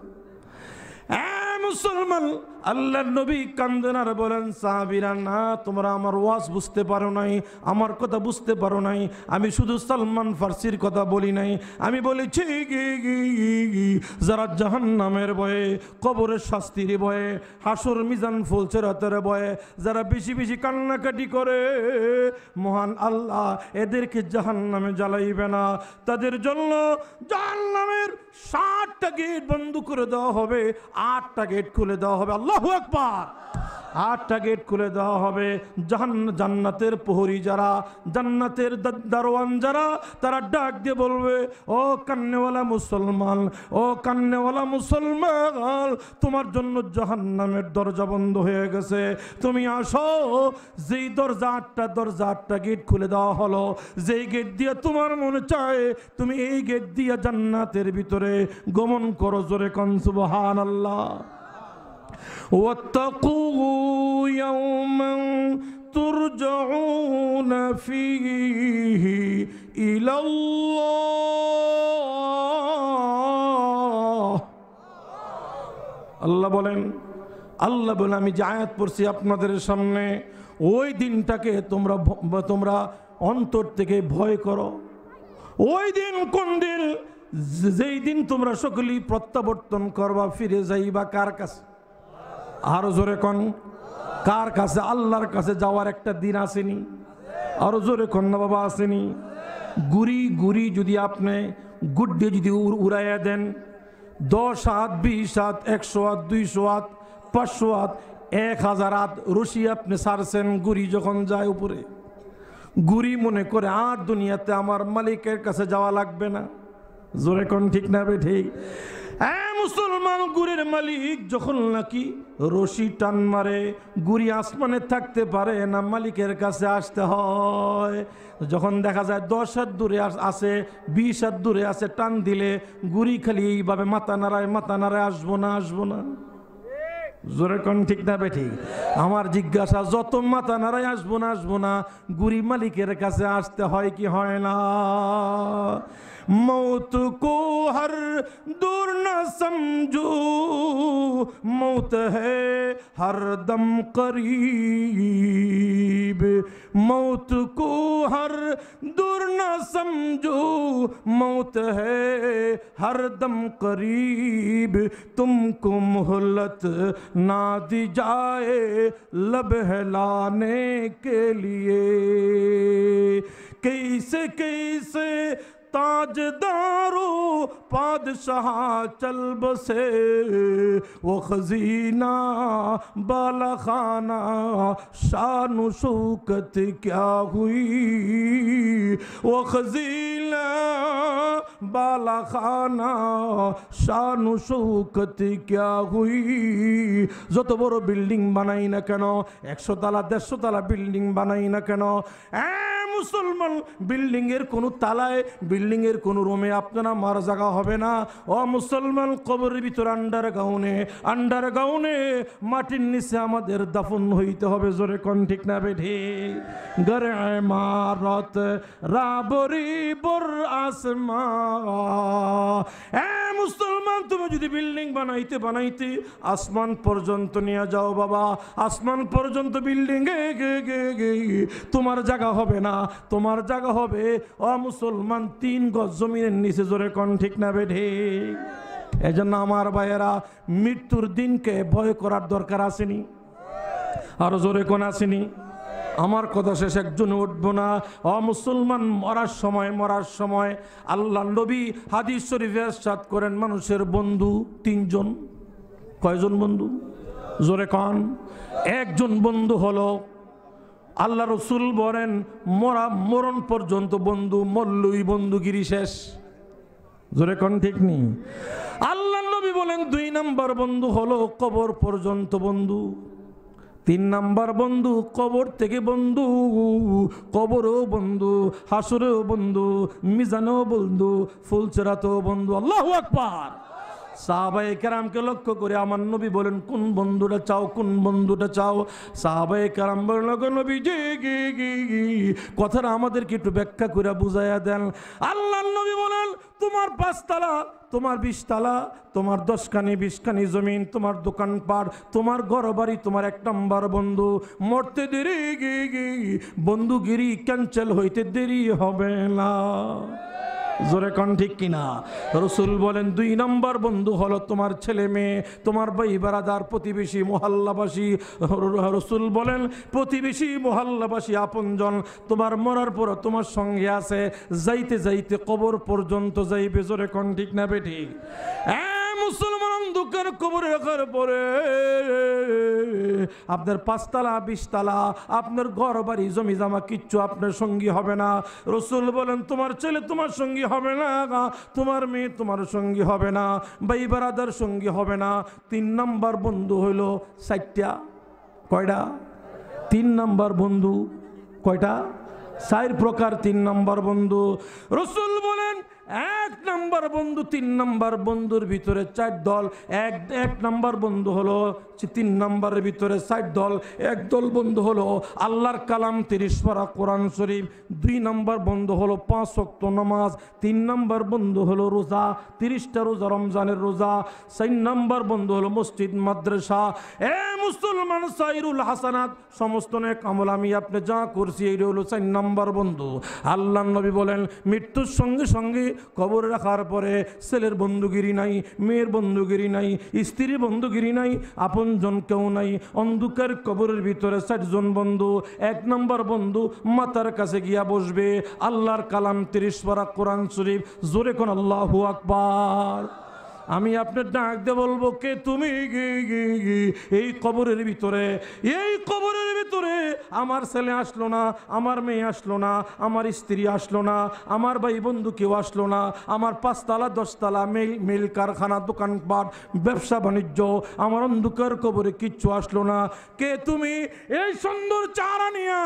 মুসলমান আল্লাহর নবী কান্দেন আর বলেন, সাহাবীরা না, তোমরা আমার ওয়াজ বুঝতে পারো নাই, আমার কথা বুঝতে পারো নাই। আমি শুধু সালমান ফারসির কথা বলি নাই, আমি বলেছি যারা জাহান্নামের ভয়ে, কবরের শাস্তির ভয়ে, হাসর মিজান ফুলসেরাতের ভয়ে যারা বেশি বেশি কান্নাকাটি করে, মহান আল্লাহ এদেরকে জাহান্নামে জ্বালাইবে না, তাদের জন্য জাহান্নামের 7টা গেট বন্ধ করে দেওয়া হবে, 8টা গেট খুলে দেওয়া হবে। আল্লাহু আকবার। 8টা গেট খুলে দেওয়া হবে। জান্নাতের প্রহরী যারা, জান্নাতের দারোয়ান যারা, তারা ডাক দিয়ে বলবে, ও কান্নেওয়ালা মুসলমান, ও কান্নেওয়ালা মুসলমান, তোমার জন্য জাহান্নামের দরজা বন্ধ হয়ে গেছে, তুমি আসো। যেই দরজা 8টা গেট খুলে দেওয়া হলো, যেই গেট দিয়ে তোমার মনে চায় তুমি এই গেট দিয়ে জান্নাতের ভিতরে গমন করো। জোরে কোন সুবহানাল্লাহ। واتقوا يوما ترجعون فيه إلى الله। আল্লাহ বলেন, আমি যে আয়াত পড়ছি আপনাদের সামনে, ওই দিনটাকে তোমরা অন্তর থেকে ভয় করো। ওই দিন কোন দিন? যেই দিন তোমরা সকলেই প্রত্যাবর্তন করবা, ফিরে যাইবা কার কাছে? আরো জোরে কোন, কার কাছে? আল্লাহর কাছে যাওয়ার একটা দিন আসেনি? আরো জোরে কোন না বাবা, আসেনি? গুড়ি যদি আপনি গুড্ডে যদি উড়াইয়া দেন, 10 হাত, 20 হাত, 100 হাত, 200 হাত, 500 হাত, 1000 হাত রশি আপনি ছাড়ছেন, গুড়ি যখন যায় উপরে, গুড়ি মনে করে আর দুনিয়াতে আমার মালিকের কাছে যাওয়া লাগবে না। জোরে কোন ঠিক না বে ঠিক? মুসলমান, গুড়ির মালিক যখন নাকি রশি টান মারে, গুড়ি আসমানে থাকতে পারে না, মালিকের কাছে আসতে হয়। যখন দেখা যায় 10 হাত দূরে আছে, 20 হাত দূরে আছে, টান দিলে গুড়ি খালি এইভাবে মাথা নাড়ায়, আসবো না। জোরে কোন ঠিক না বে ঠিক? আমার জিজ্ঞাসা, যত মাথা নাড়ায় আসবো না, গুড়ি মালিকের কাছে আসতে হয় কি হয় না? मौत को हर दूर न समझो, मौत है हर दम करीब। मौत को हर दूर न समझो, मौत है हर दम करीब। तुमको मोहलत ना दी जाए लब हिलाने के लिए। कैसे कैसे ताजदारो पादशाह चल बसे, वो खजीना बाला खाना शान शौकत क्या हुई। वो खजीना बाला खाना शान शौकत क्या हुई। যত বড় বিল্ডিং বানাই না কেন, 100 তলা 150 তলা বিল্ডিং বানাই না কেন, মুসলমান, বিল্ডিং এর কোনো তালায়, বিল্ডিং এর কোনো রুমে আপনারা মার জায়গা হবে না। ও মুসলমান, কবরের ভিতর আন্ডারগ্রাউন্ডে মাটির নিচে আমাদের দাফন হইতে হবে। জোরে কোন ঠিক না বেঠি? গরে মারত রাবরি বর আসমা। মুসলমান, তুমি যদি বিল্ডিং বানাইতে আসমান পর্যন্ত নিয়ে যাও বাবা, আসমান পর্যন্ত বিল্ডিং তোমার জায়গা হবে না, তোমার জায়গা হবে ও মুসলমান 3 গজ জমিনের নিচে। জোরে কোন ঠিক না বেঠি? এজন্য আমার ভাইয়েরা, মৃত্যুর দিনকে ভয় করার দরকার আসেনি? আরো জোরে কোন আসেনি? আমার কথা শেষ, একজন উঠবো না। ও মুসলমান, মরার সময় আল্লাহ নবী হাদিস শরীফে ইরশাদ করেন, মানুষের বন্ধু 3 জন। কয়জন বন্ধু? জোরে কোন? একজন বন্ধু হলো আল্লাহ রসুল বলেন মরণ পর্যন্ত বন্ধু, মরলই বন্ধুগিরি শেষ। জোরে কোন ঠিক নেই? আল্লাহ নবী বলেন 2 নম্বর বন্ধু হলো কবর পর্যন্ত বন্ধু। 3 নম্বর বন্ধু কবর থেকে বন্ধু, কবরও বন্ধু, হাসরেও বন্ধু, মিজানও বন্ধু, ফুলচেরাতেও বন্ধু। আল্লাহু আকবার। সাহাবায়ে কেরামকে লক্ষ্য করে আমার নবী বলেন, কোন বন্ধুটা চাও, কোন বন্ধুটা চাও? সাহাবায়ে কেরাম বলেন, নবী জি কথাটা আমাদেরকে একটু ব্যাখ্যা করে বুঝাইয়া দেন। আল্লাহর নবী বলেন, তোমার 5 তালা, তোমার 20 তালা, তোমার 10 খানি 20 খানি জমিন, তোমার দোকানপাট, তোমার ঘর বাড়ি, তোমার 1 নম্বর বন্ধু। মরতে দেরি বন্ধুগিরি ক্যান্সেল হইতে দেরি হবে না। জোরে কোন ঠিক কিনা? রসুল বলেন 2 নম্বর বন্ধু হলো তোমার ছেলে মেয়ে, তোমার ভাই বারাদার, প্রতিবেশী, মহল্লাবাসী। রসুল বলেন প্রতিবেশী, মহল্লাবাসী, আপনজন তোমার মরার পর তোমার সঙ্গে আছে, যাইতে যাইতে কবর পর্যন্ত যাইবে। জোরে কোন ঠিক না বেঠিক? মুসলমান, অন্ধকার কবরে রাখার পরে আপনার 5 তালা 20 তালা, আপনার ঘর বাড়ি জমি জামা কিচ্ছু আপনার সঙ্গী হবে না। রসুল বলেন তোমার ছেলে তোমার সঙ্গী হবে না, তোমার মেয়ে তোমার সঙ্গী হবে না, ভাই বারাদার সঙ্গী হবে না। 3 নম্বর বন্ধু হইল 4টা। কয়টা? 3 নম্বর বন্ধু কয়টা? 4 প্রকার 3 নম্বর বন্ধু। রসুল বলেন 1 নম্বর বন্ধু, 3 নম্বর বন্ধুর ভিতরে 4 দল। এক নম্বর বন্ধু হলো 3 নম্বরের ভিতরে 4 দল। 1 দল বন্ধু হলো আল্লাহর কালাম 30 পারা কোরআন শরীফ। 2 নম্বর বন্ধু হলো 5 ওয়াক্ত নামাজ। 3 নম্বর বন্ধু হলো রোজা, 30টা রোজা, রমজানের রোজা। 4 নম্বর বন্ধু হলো মসজিদ মাদ্রাসা। মুসলমান, সাইরুল হাসানাত, সমস্ত নেক আমল আমি আপনি যা করছি, এই হলো 4 নম্বর বন্ধু। আল্লাহর নবী বলেন মৃত্যুর সঙ্গে সঙ্গে কবরে রাখার পরে ছেলের বন্ধুগিরি নাই, মেয়ের বন্ধুগিরি নাই, স্ত্রীর বন্ধুগিরি নাই, আপনজন কেউ নাই। অন্ধকার কবরের ভিতরে 4 জন বন্ধু। 1 নম্বর বন্ধু মাতার কাছে গিয়া বসবে, আল্লাহর কালাম 30 পারা কোরআন শরীফ। জোরে কোন আল্লাহু আকবার। আমি আপনার ডাক দিয়ে বলবো, কে তুমি? এই কবরের ভিতরে, এই কবরের ভিতরে আমার ছেলে আসলো না, আমার মেয়ে আসলো না, আমার স্ত্রী আসলো না, আমার ভাই বন্ধু কেউ আসলো না, আমার 5 তালা 10 তালা মিল কারখানা, দোকানপাট, ব্যবসা বাণিজ্য, আমার অন্ধকার কবরে কিচ্ছু আসলো না। কে তুমি? এই সুন্দর চেহারা নিয়া,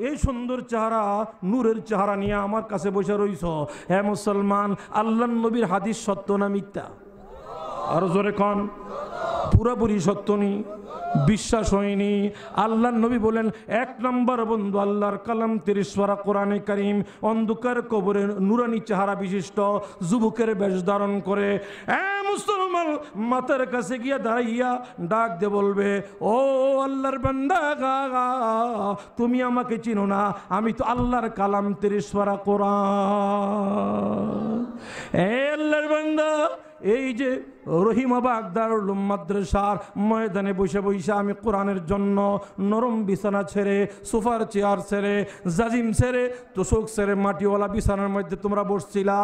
এই সুন্দর চেহারা, নূরের চেহারা নিয়ে আমার কাছে বসে রইছ। হ্যাঁ মুসলমান, আল্লাহর নবীর হাদিস সত্য না মিথ্যা? আরো জোরে কন। পুরাপুরি সত্য নি, বিশ্বাস হয়নি। আল্লাহর নবী বলেন 1 নম্বর বন্ধু আল্লাহর কালাম 30 পারা কোরআনে কারীম, অন্ধকার কবরে নুরানি চেহারা বিশিষ্ট, যুবকের বেশ ধারণ করে। মুসলমান, মাথার কাছে গিয়া দাঁড়াইয়া ডাক দিয়ে বলবে, ও আল্লাহর বান্দা, তুমি আমাকে চিনো না? আমি তো আল্লাহর কালাম 30 পারা কোরআন। আল্লাহর বান্দা, এই যে রহিমাবাগ দারুল উলুম মাদ্রাসার ময়দানে বসে বসে আমি কোরআনের জন্য নরম বিছানা ছেড়ে, সোফার চেয়ার ছেড়ে, জাজিম ছেড়ে, তোষক ছেড়ে, মাটিওয়ালা বিছানার মধ্যে তোমরা বসছিলা।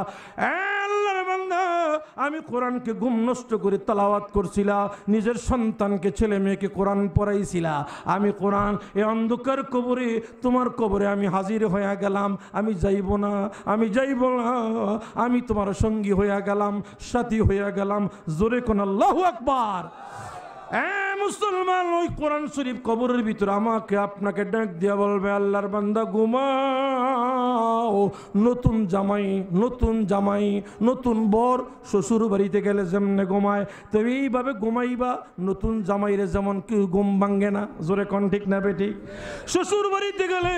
আল্লাহর বান্দা, আমি কোরআনকে ঘুম নষ্ট করে তেলাওয়াত করছিলা, নিজের সন্তানকে, ছেলে মেয়েকে কোরআন পড়াইছিলা। আমি কোরআন এই অন্ধকার কবরে, তোমার কবরে আমি হাজির হয়ে গেলাম। আমি যাইব না, আমি যাইব না, আমি তোমার সঙ্গী হয়ে গেলাম, সাথী হয়ে গেলাম। জোরে কোন আল্লাহু আকবার। মুসলমান, ওই কোরআন শরীফ কবরের ভিতরে আমাকে আপনাকে ডাক দিয়া বলবে, আল্লাহর বান্দা ঘুমাও। নতুন জামাই নতুন বর শ্বশুর বাড়িতে গেলে যেমনে ঘুমায়, তবে এইভাবে ঘুমাইবা। নতুন জামাইরে যেমন কেউ ঘুম ভাঙ্গে না, জোরে কোন ঠিক না বেঠিক? শ্বশুর বাড়িতে গেলে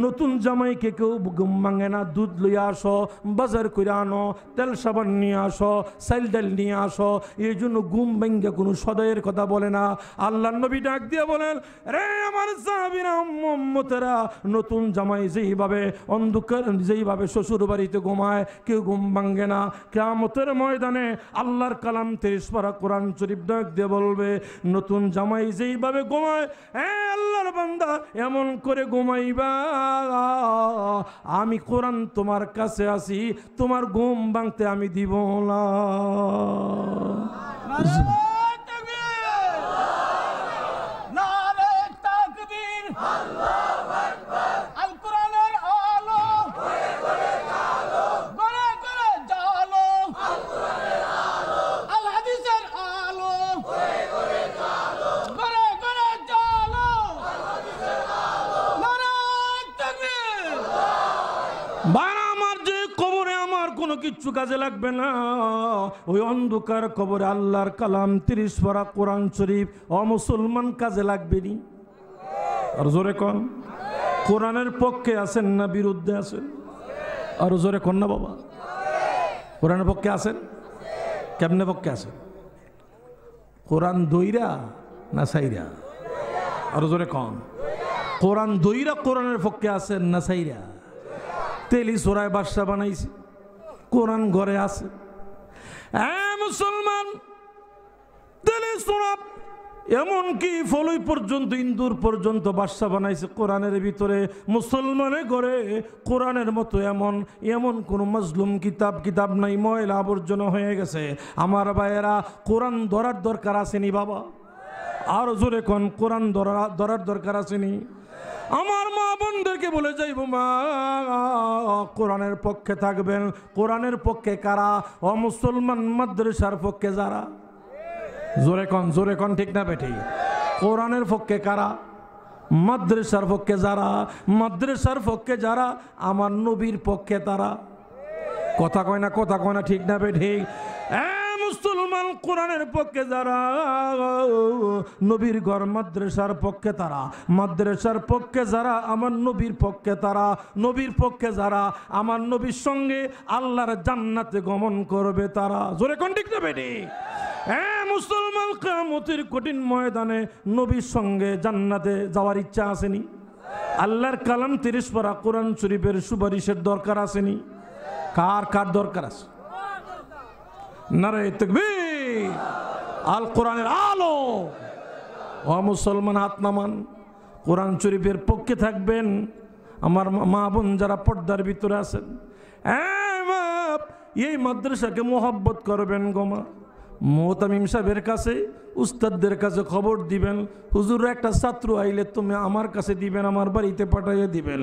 নতুন জামাইকে কেউ ঘুম ভাঙ্গে না। দুধ লইয়া আসো, বাজার করে আনো, তেল সাবান নিয়ে আসো, চাইল ডাল নিয়ে আসো, এই জন্য ঘুম ভাঙ্গে কোনো সদয়ের কথা বলে না। আল্লাহ নবী ডাক দিয়ে বলেন, রে আমার সাহাবীরা উম্মতেরা, নতুন জামাই যেইভাবে শ্বশুর বাড়িতে ঘুমায় কেউ ঘুম ভাঙ্গে না। কিয়ামতের ময়দানে আল্লাহর কালাম 30 পারা কোরআন শরীফ ডাক দিয়ে বলবে, নতুন জামাই যেইভাবে ঘুমায়, হ্যাঁ আল্লাহর বান্দা এমন করে ঘুমাইবা, আমি কোরআন তোমার কাছে আসি, তোমার ঘুম ভাঙতে আমি দিব না। কিচ্ছু কাজে লাগবে না, ওই অন্ধকার কবরে আল্লাহর কালাম 30 পারা কোরআন শরীফ অমুসলমান কাজে লাগবে নি? আর জোরে কোন, কোরআনের পক্ষে আছেন না বিরুদ্ধে আছেন? আর জোরে কোন না বাবা, কোরআনের পক্ষে আছেন? কেমনে পক্ষে আছেন? কোরআন দইরা না সাইরা? আর জোরে কোন, কোরআন দইরা কোরআনের পক্ষে আছেন না সাইরা? তেলি সোরায় বাদশা বানাইছে, কোরআন ঘরে আছে। মুসলমান, তেলে সোনা এমনকি ফলই পর্যন্ত, ইন্দুর পর্যন্ত বাদশা বানাইছে কোরআনের ভিতরে। মুসলমানের ঘরে কোরআনের মতো এমন কোন মজলুম কিতাব নাই, ময়লা আবর্জনা হয়ে গেছে। আমার ভাইয়েরা, কোরআন ধরার দরকার আসেনি বাবা? আর জোরে কোন, কোরআন ধরার দরকার আসেনি? আমার মা বোনদেরকে বলে যাইব, মা কোরআনের পক্ষে থাকবেন। কোরআনের পক্ষে কারা? অমুসলমান মাদ্রাসার পক্ষে যারা। জোরে কোন ঠিক না বেঠিক? কোরআনের পক্ষে কারা? মাদ্রাসার পক্ষে যারা। মাদ্রাসার পক্ষে যারা, আমার নবীর পক্ষে তারা। কথা কয় না ঠিক না বেঠিক? মুসলমান, কোরআনের পক্ষে যারা, নবীর ঘর মাদ্রাসার পক্ষে তারা। মাদ্রাসার পক্ষে যারা, আমার নবীর পক্ষে তারা। নবীর পক্ষে যারা, আমার নবীর সঙ্গে আল্লাহর জান্নাতে গমন করবে তারা। জোরে কোন ঠিক না বেঠিক? মুসলমান, কিয়ামতের কঠিন ময়দানে নবীর সঙ্গে জান্নাতে যাওয়ার ইচ্ছা আসেনি? আল্লাহর কালাম 30 পারা কোরআন শরীফের সুপারিশের দরকার আসেনি? কার দরকার আছে? নারে তাকবীর, আল কোরআনের আলো। ও মুসলমান, হাত নামান, কোরআন শরীফের পক্ষে থাকবেন। আমার মা বোন যারা পর্দার ভিতরে আছেন, এই মাদ্রাসাকে মোহাব্বত করবেন গোমা। মোহতামিম সাহেবের কাছে, উস্তাদদের কাছে খবর দিবেন, হুজুর একটা ছাত্র আইলে তুমি আমার কাছে দিবেন, আমার বাড়িতে পাঠাইয়া দিবেন।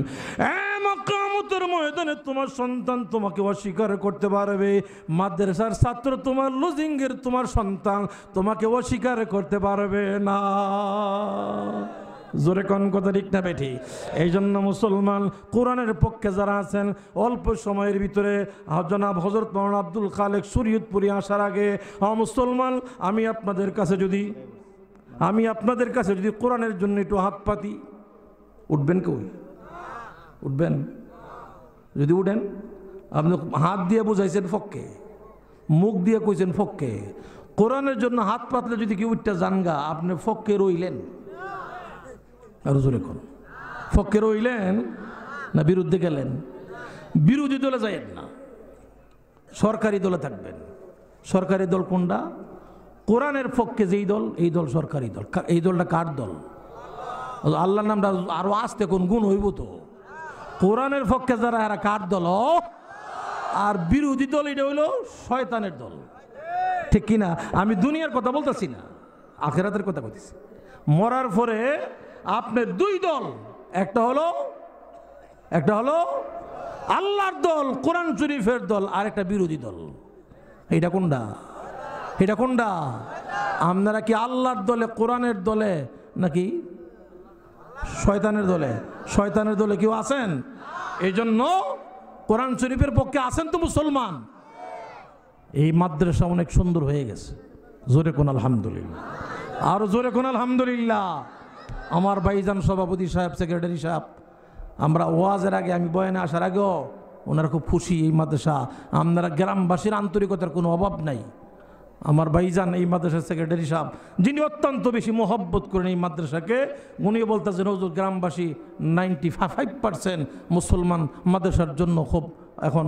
কিয়ামতের ময়দানে তোমার সন্তান তোমাকে অস্বীকার করতে পারবে। মাদ্রাসার ছাত্র, তোমার লজিংয়ের তোমার সন্তান তোমাকে অস্বীকার করতে পারবে না। জোরে কোন কথা ঠিক না বেঠি? এই জন্য মুসলমান, কোরআনের পক্ষে যারা আছেন, অল্প সময়ের ভিতরে জনাব হযরত মাওলানা আব্দুল খালেক শরীয়তপুরি আসার আগে, মুসলমান, আমি আপনাদের কাছে যদি কোরআনের জন্য একটু হাত পাতি, উঠবেন? কই উঠবেন? যদি উঠেন, আপনি হাত দিয়ে বুঝাইছেন ফক্কে, মুখ দিয়ে কইছেন ফক্কে। কোরআনের জন্য হাত পাতলে যদি কেউ উঠতে জানগা, আপনি ফক্কে রইলেন? আর জোরে কোন, ফক্কে রইলেন না বিরুদ্ধে গেলেন? বিরোধী দলে যাইেন না, সরকারি দলে থাকবেন। সরকারি দল কোনটা? কোরআনের পক্ষে যেই দল, এই দল সরকারি দল। এই দলটা কার দল? আল্লাহর নামটা আরো আসতে কোন গুণ হইব তো। কোরআনের পক্ষে যারা, এরা কার দল? আর বিরোধী দল এটা হইল শয়তানের দল। ঠিক কিনা? আমি দুনিয়ার কথা বলতেছি না, আখিরাতের কথা বলতেছি। মরার পরে আপনার দুই দল, একটা হলো আল্লাহর দল, কোরআন শরীফের দল, আর একটা বিরোধী দল। এটা কোনটা? আপনারা কি আল্লাহর দলে, কোরআনের দলে, নাকি শয়তানের দলে? শয়তানের দলে কেউ আছেন? এই জন্য কোরআন শরীফের পক্ষে আছেন তো মুসলমান। এই মাদ্রাসা অনেক সুন্দর হয়ে গেছে, জোরে কোন আলহামদুলিল্লাহ, আরো জোরে কোন আলহামদুলিল্লাহ। আমার ভাইজান সভাপতি সাহেব, সেক্রেটারি সাহেব, আমরা ওয়াজের আগে, আমি বয়ানে আসার আগেও ওনারা খুব খুশি এই মাদ্রাসা। আপনারা গ্রামবাসীর আন্তরিকতার কোনো অভাব নাই। আমার ভাইজান এই মাদ্রাসার সেক্রেটারি সাহেব, যিনি অত্যন্ত বেশি মহব্বত করেন এই মাদ্রাসাকে, উনিও বলতেছেন হুজুর গ্রামবাসী 95% মুসলমান মাদ্রাসার জন্য খুব এখন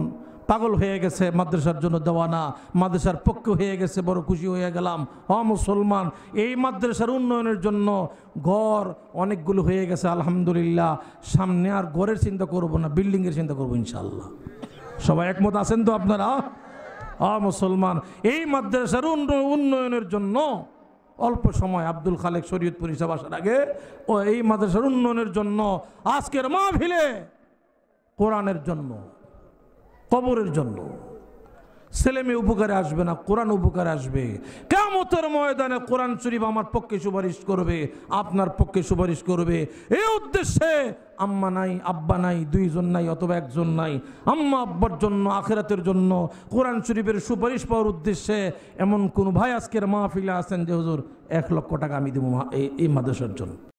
পাগল হয়ে গেছে, মাদ্রাসার জন্য দেওয়ানা, মাদ্রাসার পক্ষ হয়ে গেছে, বড় খুশি হয়ে গেলাম। মুসলমান এই মাদ্রাসার উন্নয়নের জন্য ঘর অনেকগুলো হয়ে গেছে আলহামদুলিল্লাহ। সামনে আর ঘরের চিন্তা করব না, বিল্ডিংয়ের চিন্তা করবো ইনশাআল্লাহ। সবাই একমত আছেন তো আপনারা? মুসলমান এই মাদ্রাসার উন্নয়নের জন্য অল্প সময় আব্দুল খালেক শরীয়তপুর হিসাব আসার আগে এই মাদ্রাসার উন্নয়নের জন্য আজকের মাহফিলে কোরআনের জন্য, কবরের জন্য, ছেলে মেয়ে উপকারে আসবে না, কোরআন উপকারে আসবে। কিয়ামতের ময়দানে কোরআন শরীফ আমার পক্ষে সুপারিশ করবে, আপনার পক্ষে সুপারিশ করবে। এই উদ্দেশ্যে আম্মা নাই, আব্বা নাই, দুইজন নাই অথবা একজন নাই, আম্মা আব্বার জন্য, আখিরাতের জন্য কোরআন শরীফের সুপারিশ পাওয়ার উদ্দেশ্যে এমন কোন ভাই আজকের মাহফিলে আছেন যে হুজুর 1 লক্ষ টাকা আমি দেবো এই মাদ্রাসার জন্য?